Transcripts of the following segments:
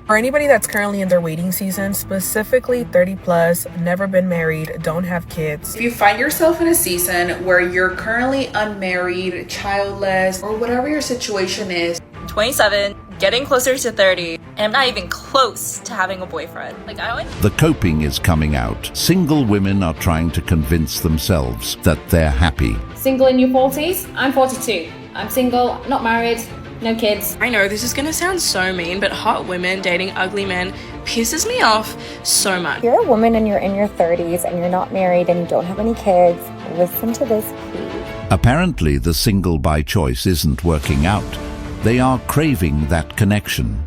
For anybody that's currently in their waiting season, specifically 30 plus, never been married, don't have kids. If you find yourself in a season where you're currently unmarried, childless, or whatever your situation is, 27, getting closer to 30, and I'm not even close to having a boyfriend. The coping is coming out. Single women are trying to convince themselves that they're happy. Single in your 40s? I'm 42. I'm single, not married, no kids. I know this is gonna sound so mean, but hot women dating ugly men pisses me off so much. If you're a woman and you're in your 30s and you're not married and you don't have any kids, listen to this, please. Apparently, the single by choice isn't working out. They are craving that connection.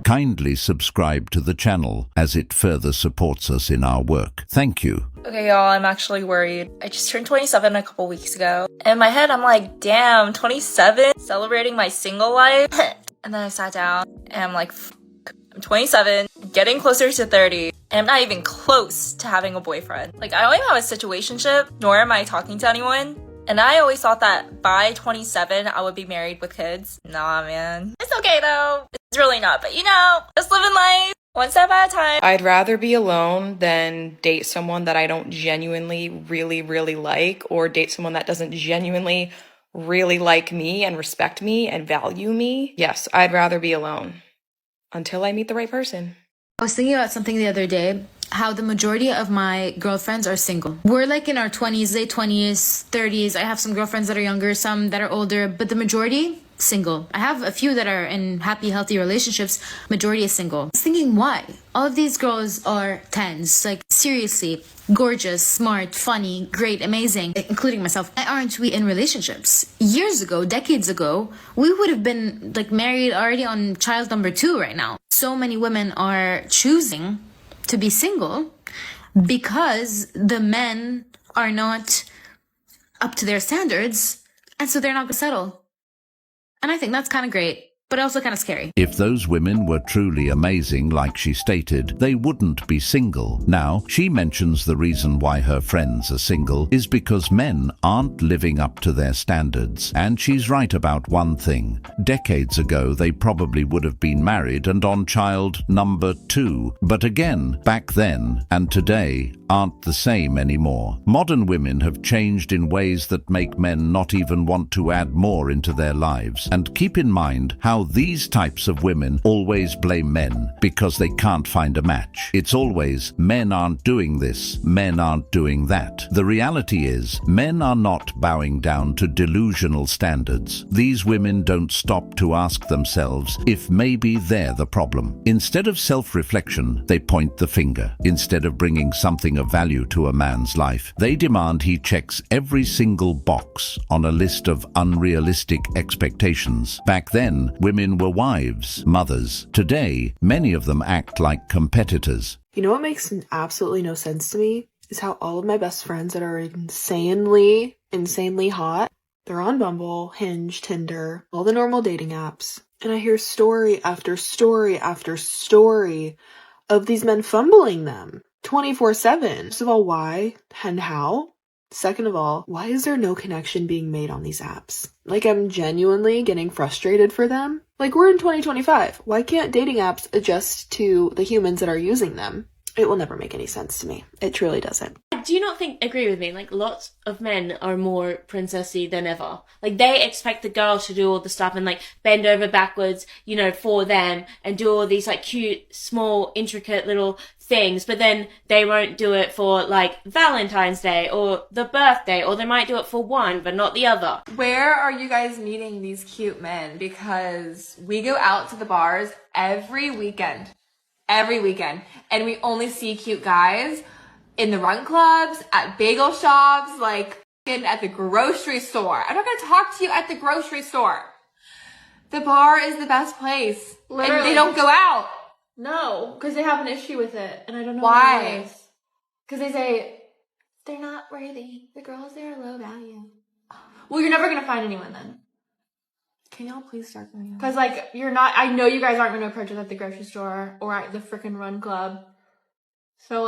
Kindly subscribe to the channel as it further supports us in our work. Thank you. Okay, y'all, I'm actually worried. I just turned 27 a couple weeks ago. In my head, I'm like, damn, 27? Celebrating my single life? And then I sat down and I'm like, I'm 27, getting closer to 30, and I'm not even close to having a boyfriend. I don't even have a situationship, nor am I talking to anyone. And I always thought that by 27, I would be married with kids. Nah, man. It's okay, though. It's really not. But, just living life one step at a time. I'd rather be alone than date someone that I don't genuinely really, really like, or date someone that doesn't genuinely really like me and respect me and value me. Yes, I'd rather be alone until I meet the right person. I was thinking about something the other day, how the majority of my girlfriends are single. We're in our 20s, late 20s, 30s. I have some girlfriends that are younger, some that are older, but the majority, single. I have a few that are in happy, healthy relationships. Majority is single. I was thinking, why? All of these girls are 10s. Seriously, gorgeous, smart, funny, great, amazing, including myself. Why aren't we in relationships? Years ago, decades ago, we would have been married already on child number 2 right now. So many women are choosing to be single because the men are not up to their standards, and so they're not gonna settle. And I think that's kind of great, but also kind of scary. If those women were truly amazing, like she stated, they wouldn't be single. Now, she mentions the reason why her friends are single is because men aren't living up to their standards. And she's right about one thing. Decades ago, they probably would have been married and on child number 2. But again, back then and today aren't the same anymore. Modern women have changed in ways that make men not even want to add more into their lives. And keep in mind how these types of women always blame men because they can't find a match. It's always, men aren't doing this, men aren't doing that. The reality is, men are not bowing down to delusional standards. These women don't stop to ask themselves if maybe they're the problem. Instead of self-reflection, they point the finger. Instead of bringing something of value to a man's life, they demand he checks every single box on a list of unrealistic expectations. Back then, women were wives, mothers. Today, many of them act like competitors. You know what makes absolutely no sense to me is how all of my best friends that are insanely hot, they're on Bumble, Hinge, Tinder, all the normal dating apps. And I hear story after story after story of these men fumbling them 24/7. First of all, why and how? Second of all, why is there no connection being made on these apps? I'm genuinely getting frustrated for them. We're in 2025. Why can't dating apps adjust to the humans that are using them? It will never make any sense to me. It truly doesn't. Do you not agree with me? Lots of men are more princessy than ever. They expect the girl to do all the stuff and bend over backwards, for them and do all these cute, small, intricate little things, but then they won't do it for Valentine's Day or the birthday, or they might do it for one but not the other. Where are you guys meeting these cute men? Because we go out to the bars every weekend, and we only see cute guys in the run clubs, at bagel shops, at the grocery store. I'm not gonna talk to you at the grocery store. The bar is the best place. Literally. And they don't go out. No, because they have an issue with it, and I don't know why. Because they say, they're not worthy. The girls there are low value. Well, you're never gonna find anyone then. Can y'all please start going on? Because, you're not, I know you guys aren't going to approach us at the grocery store or at the frickin' run club. So,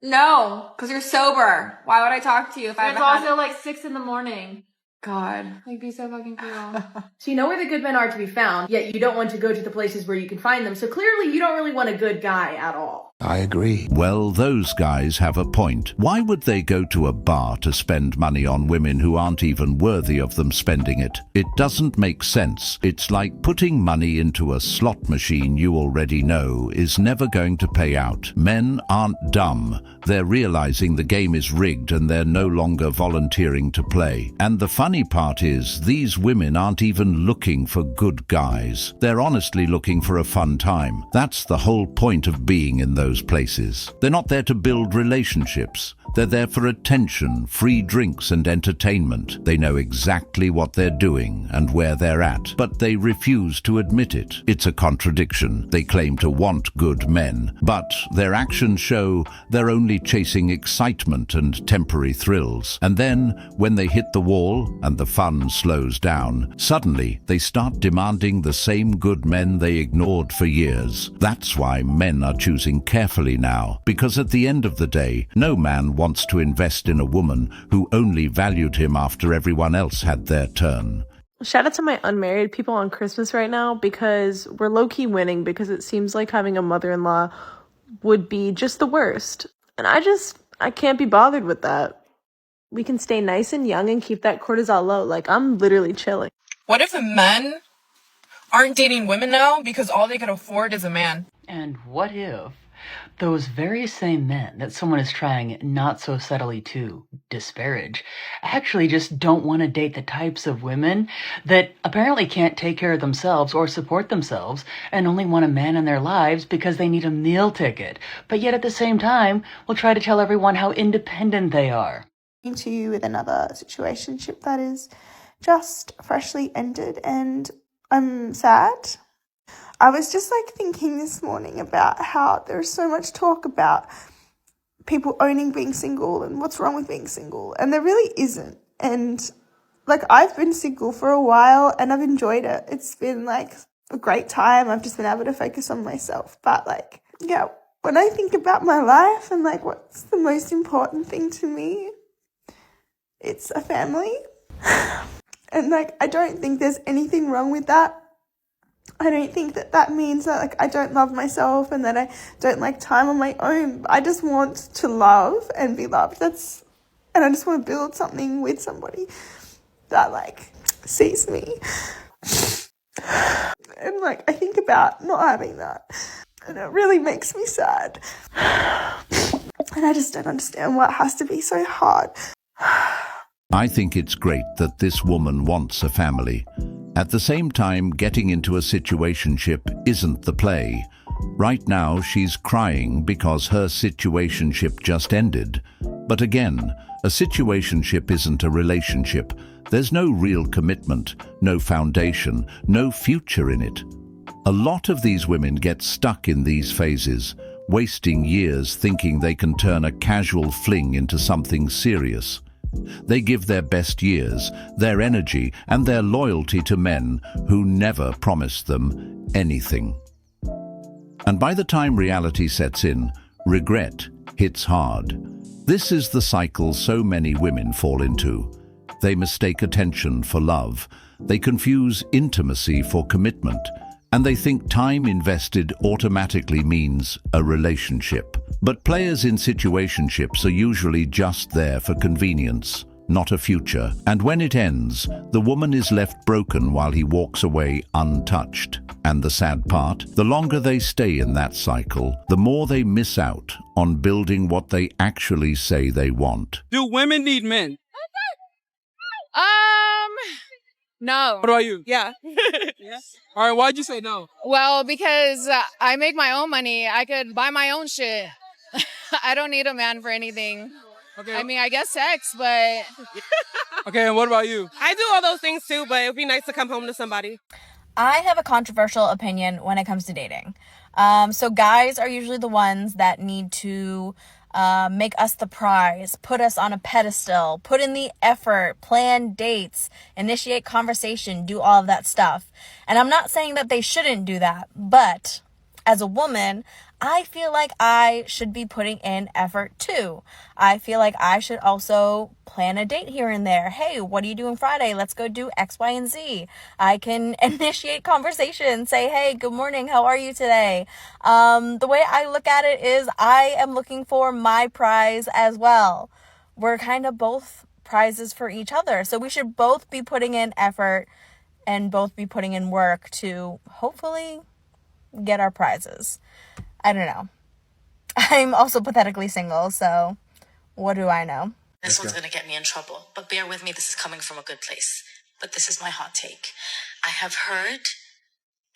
no, because you're sober. Why would I talk to you if I It's also 6 in the morning. God. Like, be so fucking cool. So you know where the good men are to be found, yet you don't want to go to the places where you can find them. So clearly you don't really want a good guy at all. I agree. Well, those guys have a point. Why would they go to a bar to spend money on women who aren't even worthy of them spending it? It doesn't make sense. It's like putting money into a slot machine you already know is never going to pay out. Men aren't dumb. They're realizing the game is rigged and they're no longer volunteering to play. And the funny part is, these women aren't even looking for good guys. They're honestly looking for a fun time. That's the whole point of being in those places. They're not there to build relationships. They're there for attention, free drinks and entertainment. They know exactly what they're doing and where they're at, but they refuse to admit it. It's a contradiction. They claim to want good men, but their actions show they're only chasing excitement and temporary thrills. And then, when they hit the wall and the fun slows down, suddenly they start demanding the same good men they ignored for years. That's why men are choosing carefully now, because at the end of the day, no man wants to invest in a woman who only valued him after everyone else had their turn. Shout out to my unmarried people on Christmas right now, because we're low-key winning, because it seems like having a mother-in-law would be just the worst. And I can't be bothered with that. We can stay nice and young and keep that cortisol low. Like, I'm literally chilling. What if men aren't dating women now because all they can afford is a man? And what if those very same men that someone is trying not so subtly to disparage actually just don't want to date the types of women that apparently can't take care of themselves or support themselves and only want a man in their lives because they need a meal ticket, but yet at the same time will try to tell everyone how independent they are? To you with another situationship that is just freshly ended, and I'm sad. I was just thinking this morning about how there's so much talk about people owning being single and what's wrong with being single, and there really isn't. And I've been single for a while and I've enjoyed it. It's been a great time. I've just been able to focus on myself. But when I think about my life and what's the most important thing to me, it's a family. And I don't think there's anything wrong with that. I don't think that means that I don't love myself and that I don't like time on my own. I just want to love and be loved. And I just want to build something with somebody that sees me. And I think about not having that, and it really makes me sad. And I just don't understand why it has to be so hard. I think it's great that this woman wants a family. At the same time, getting into a situationship isn't the play. Right now, she's crying because her situationship just ended. But again, a situationship isn't a relationship. There's no real commitment, no foundation, no future in it. A lot of these women get stuck in these phases, wasting years thinking they can turn a casual fling into something serious. They give their best years, their energy, and their loyalty to men who never promised them anything. And by the time reality sets in, regret hits hard. This is the cycle so many women fall into. They mistake attention for love. They confuse intimacy for commitment. And they think time invested automatically means a relationship. But players in situationships are usually just there for convenience, not a future. And when it ends, the woman is left broken while he walks away untouched. And the sad part, the longer they stay in that cycle, the more they miss out on building what they actually say they want. Do women need men? No. What about you? Yeah. Yeah. All right, why'd you say no? Well, because I make my own money. I could buy my own shit. I don't need a man for anything. Okay. I mean, I guess sex, but... Okay, and what about you? I do all those things too, but it would be nice to come home to somebody. I have a controversial opinion when it comes to dating. So guys are usually the ones that need to make us the prize, put us on a pedestal, put in the effort, plan dates, initiate conversation, do all of that stuff. And I'm not saying that they shouldn't do that, but as a woman, I feel like I should be putting in effort too. I feel like I should also plan a date here and there. Hey, what are you doing Friday? Let's go do X, Y, and Z. I can initiate conversation, say, hey, good morning. How are you today? The way I look at it is I am looking for my prize as well. We're kind of both prizes for each other. So we should both be putting in effort and both be putting in work to hopefully get our prizes. I don't know. I'm also pathetically single, so what do I know? This one's gonna get me in trouble, but bear with me, this is coming from a good place. But this is my hot take. I have heard,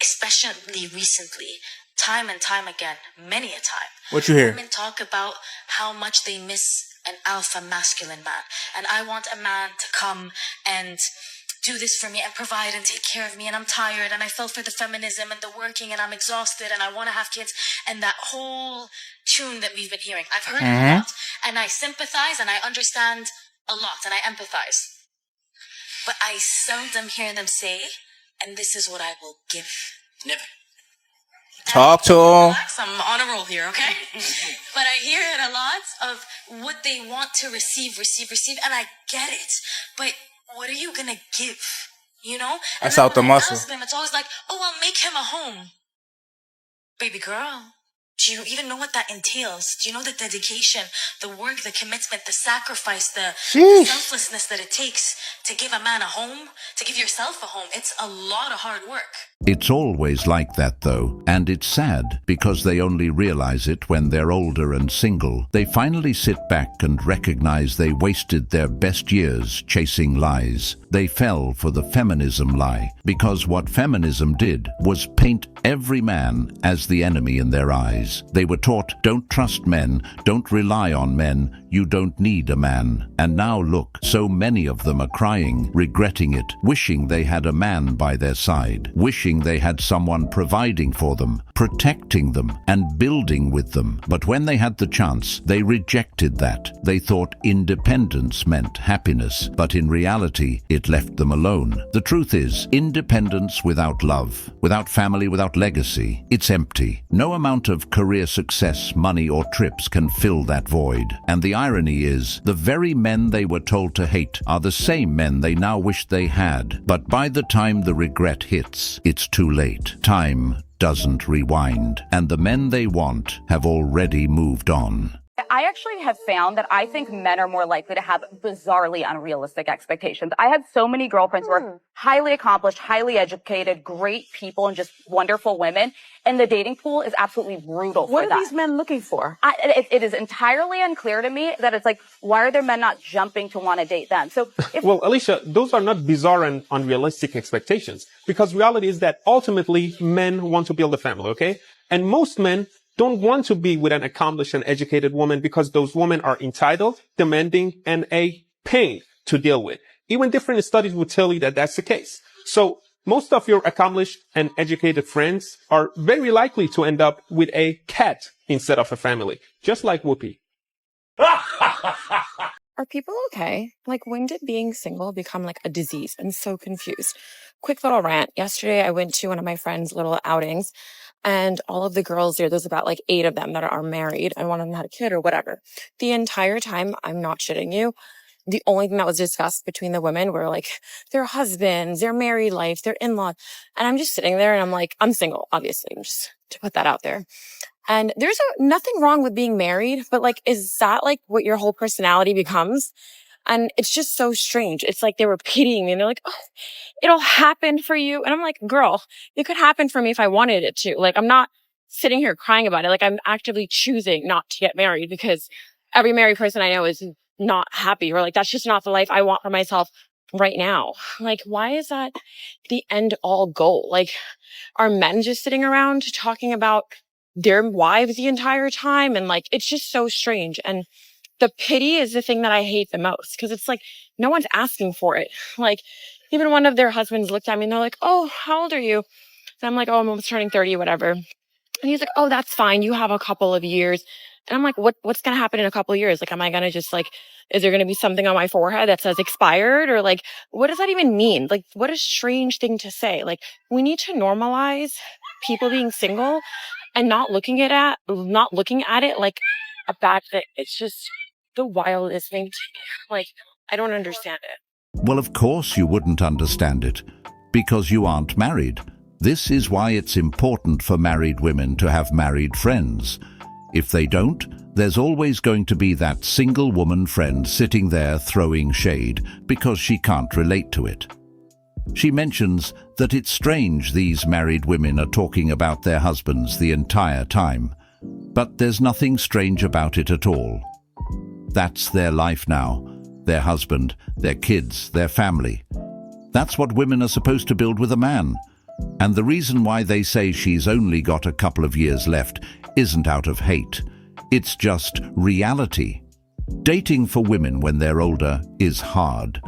especially recently, time and time again, many a time, What you hear? women talk about how much they miss an alpha masculine man. And I want a man to come and do this for me and provide and take care of me, and I'm tired and I fell for the feminism and the working and I'm exhausted and I want to have kids, and that whole tune that we've been hearing. I've heard it a lot, and I sympathize and I understand a lot and I empathize. But I seldom hear them say, and this is what I will give. Never. Talk to him. Relax, I'm on a roll here, okay? But I hear it a lot of what they want to receive, and I get it. But what are you gonna give? You know? That's out the muscle. Ask them, it's always like, oh, I'll make him a home. Baby girl, do you even know what that entails? Do you know the dedication, the work, the commitment, the sacrifice, the selflessness that it takes to give a man a home, to give yourself a home? It's a lot of hard work. It's always like that though, and it's sad because they only realize it when they're older and single. They finally sit back and recognize they wasted their best years chasing lies. They fell for the feminism lie because what feminism did was paint every man as the enemy in their eyes. They were taught, don't trust men, don't rely on men, you don't need a man. And now look, so many of them are crying, regretting it, wishing they had a man by their side, wishing they had someone providing for them, protecting them, and building with them. But when they had the chance, they rejected that. They thought independence meant happiness, but in reality, it left them alone. The truth is, independence without love, without family, without legacy, it's empty. No amount of career success, money, or trips can fill that void. And the irony is, the very men they were told to hate are the same men they now wish they had. But by the time the regret hits, it's too late. Time doesn't rewind, and the men they want have already moved on. I actually have found that I think men are more likely to have bizarrely unrealistic expectations. I had so many girlfriends who are highly accomplished, highly educated, great people, and just wonderful women. And the dating pool is absolutely brutal for that. What are these men looking for? It is entirely unclear to me that it's like, why are there men not jumping to want to date them? So Well, Alicia, those are not bizarre and unrealistic expectations, because reality is that ultimately men want to build a family, okay? And most men don't want to be with an accomplished and educated woman because those women are entitled, demanding, and a pain to deal with. Even different studies will tell you that that's the case. So most of your accomplished and educated friends are very likely to end up with a cat instead of a family, just like Whoopi. Are people okay? Like, when did being single become like a disease? I'm so confused. Quick little rant. Yesterday, I went to one of my friends' little outings, and all of the girls there's about like 8 of them that are married, and one of them had a kid or whatever. The entire time, I'm not shitting you, the only thing that was discussed between the women were like their husbands, their married life, their in-laws. And I'm just sitting there and I'm like, I'm single, obviously, just to put that out there. And there's nothing wrong with being married, but like, is that like what your whole personality becomes? And it's just so strange. It's like they were pitying me and they're like, oh, it'll happen for you. And I'm like, girl, it could happen for me if I wanted it to. Like, I'm not sitting here crying about it. Like, I'm actively choosing not to get married because every married person I know is not happy, or like, that's just not the life I want for myself right now. Like, why is that the end all goal? Like, are men just sitting around talking about their wives the entire time? And like, it's just so strange. And the pity is the thing that I hate the most, because it's like, no one's asking for it. Like, even one of their husbands looked at me and they're like, oh, how old are you? And I'm like, oh, I'm almost turning 30, whatever. And he's like, oh, that's fine. You have a couple of years. And I'm like, what's going to happen in a couple of years? Like, am I going to just like, is there going to be something on my forehead that says expired? Or like, what does that even mean? Like, what a strange thing to say. Like, we need to normalize people being single and not looking at it like a bad thing. It's just the wildest thing to me. Like, I don't understand it. Well, of course you wouldn't understand it, because you aren't married. This is why it's important for married women to have married friends. If they don't, there's always going to be that single woman friend sitting there throwing shade because she can't relate to it. She mentions that it's strange these married women are talking about their husbands the entire time, but there's nothing strange about it at all. That's their life now, their husband, their kids, their family. That's what women are supposed to build with a man. And the reason why they say she's only got a couple of years left isn't out of hate. It's just reality. Dating for women when they're older is hard.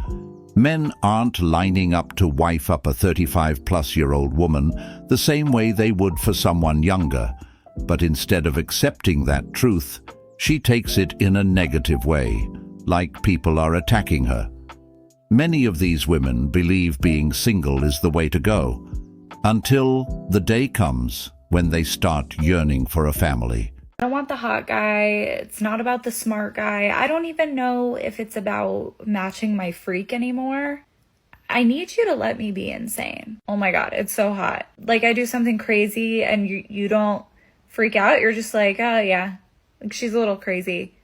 Men aren't lining up to wife up a 35-plus-year-old woman the same way they would for someone younger. But instead of accepting that truth, she takes it in a negative way, like people are attacking her. Many of these women believe being single is the way to go, until the day comes when they start yearning for a family. I don't want the hot guy. It's not about the smart guy. I don't even know if it's about matching my freak anymore. I need you to let me be insane. Oh my God, it's so hot. Like, I do something crazy and you don't freak out. You're just like, oh yeah, like, she's a little crazy.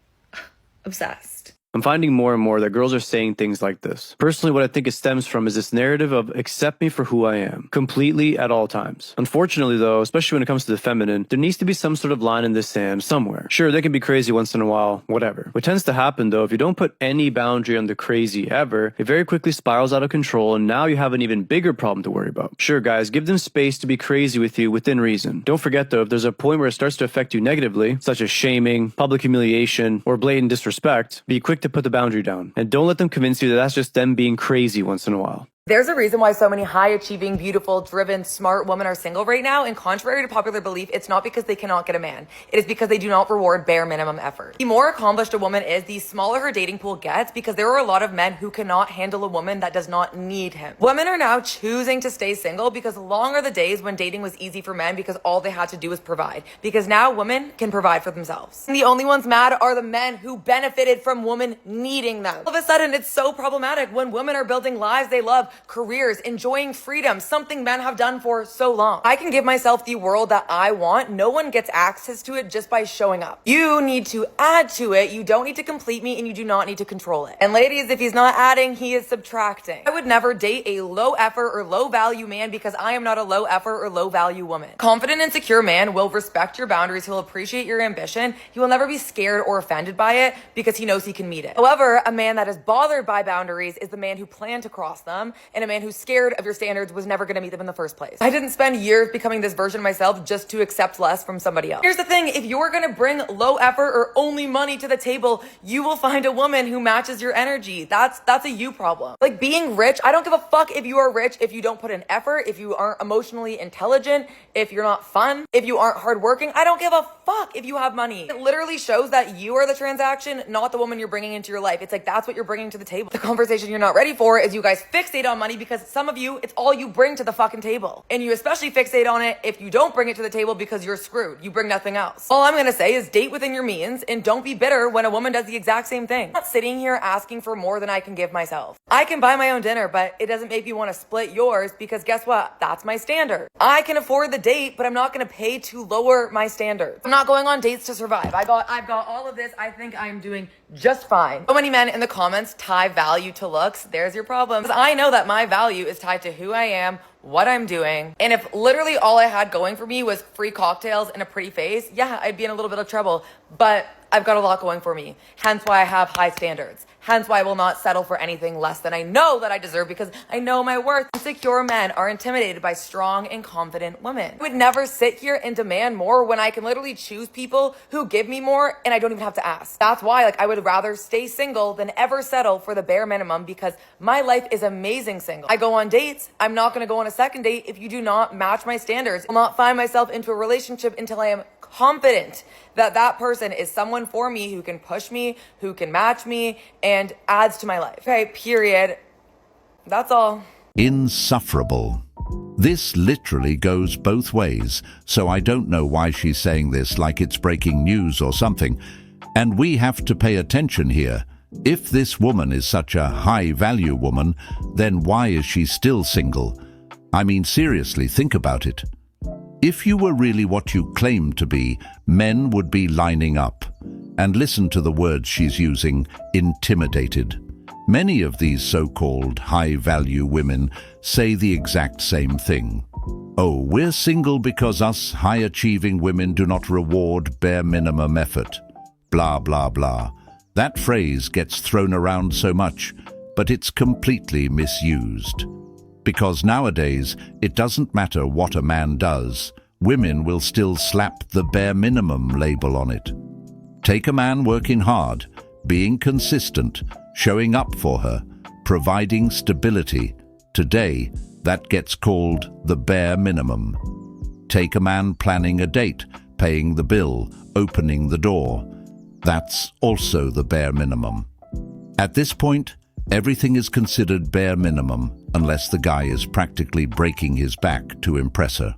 Obsessed. I'm finding more and more that girls are saying things like this. Personally, what I think it stems from is this narrative of accept me for who I am, completely at all times. Unfortunately though, especially when it comes to the feminine, there needs to be some sort of line in the sand somewhere. Sure, they can be crazy once in a while, whatever. What tends to happen though, if you don't put any boundary on the crazy ever, it very quickly spirals out of control and now you have an even bigger problem to worry about. Sure guys, give them space to be crazy with you within reason. Don't forget though, if there's a point where it starts to affect you negatively, such as shaming, public humiliation, or blatant disrespect, be quick to put the boundary down. And don't let them convince you that that's just them being crazy once in a while. There's a reason why so many high-achieving, beautiful, driven, smart women are single right now, and contrary to popular belief, it's not because they cannot get a man. It is because they do not reward bare minimum effort. The more accomplished a woman is, the smaller her dating pool gets, because there are a lot of men who cannot handle a woman that does not need him. Women are now choosing to stay single because long are the days when dating was easy for men because all they had to do was provide. Because now women can provide for themselves. And the only ones mad are the men who benefited from women needing them. All of a sudden, it's so problematic when women are building lives they love, careers, enjoying freedom, something men have done for so long. I can give myself the world that I want. No one gets access to it just by showing up. You need to add to it. You don't need to complete me and you do not need to control it. And ladies, if he's not adding, he is subtracting. I would never date a low effort or low value man because I am not a low effort or low value woman. Confident and secure man will respect your boundaries. He'll appreciate your ambition. He will never be scared or offended by it because he knows he can meet it. However, a man that is bothered by boundaries is the man who planned to cross them, and a man who's scared of your standards was never going to meet them in the first place. I didn't spend years becoming this version of myself just to accept less from somebody else. Here's the thing, if you're going to bring low effort or only money to the table, you will find a woman who matches your energy. That's a you problem. Like being rich, I don't give a fuck if you are rich, if you don't put in effort, if you aren't emotionally intelligent, if you're not fun, if you aren't hardworking. I don't give a fuck if you have money. It literally shows that you are the transaction, not the woman you're bringing into your life. It's like, that's what you're bringing to the table. The conversation you're not ready for is you guys fixate on money because some of you, it's all you bring to the fucking table. And you especially fixate on it if you don't bring it to the table because you're screwed. You bring nothing else. All I'm gonna say is date within your means and don't be bitter when a woman does the exact same thing. I'm not sitting here asking for more than I can give myself. I can buy my own dinner, but it doesn't make me want to split yours because guess what? That's my standard. I can afford the date, but I'm not gonna pay to lower my standards. I'm not going on dates to survive. I've got all of this. I think I'm doing just fine. So many men in the comments tie value to looks. There's your problem. Because I know that my value is tied to who I am, what I'm doing. And if literally all I had going for me was free cocktails and a pretty face, yeah, I'd be in a little bit of trouble. But I've got a lot going for me. Hence why I have high standards. Hence why I will not settle for anything less than I know that I deserve because I know my worth. Insecure men are intimidated by strong and confident women. I would never sit here and demand more when I can literally choose people who give me more and I don't even have to ask. That's why I would rather stay single than ever settle for the bare minimum because my life is amazing single. I go on dates. I'm not going to go on a second date if you do not match my standards. I will not find myself into a relationship until I am confident that that person is someone for me who can push me, who can match me, and adds to my life. Okay, period. That's all. Insufferable. This literally goes both ways, so I don't know why she's saying this like it's breaking news or something. And we have to pay attention here. If this woman is such a high-value woman, then why is she still single? I mean, seriously, think about it. If you were really what you claim to be, men would be lining up. And listen to the words she's using, intimidated. Many of these so-called high-value women say the exact same thing. Oh, we're single because us high-achieving women do not reward bare minimum effort. Blah, blah, blah. That phrase gets thrown around so much, but it's completely misused. Because nowadays, it doesn't matter what a man does, women will still slap the bare minimum label on it. Take a man working hard, being consistent, showing up for her, providing stability. Today, that gets called the bare minimum. Take a man planning a date, paying the bill, opening the door. That's also the bare minimum. At this point, everything is considered bare minimum unless the guy is practically breaking his back to impress her.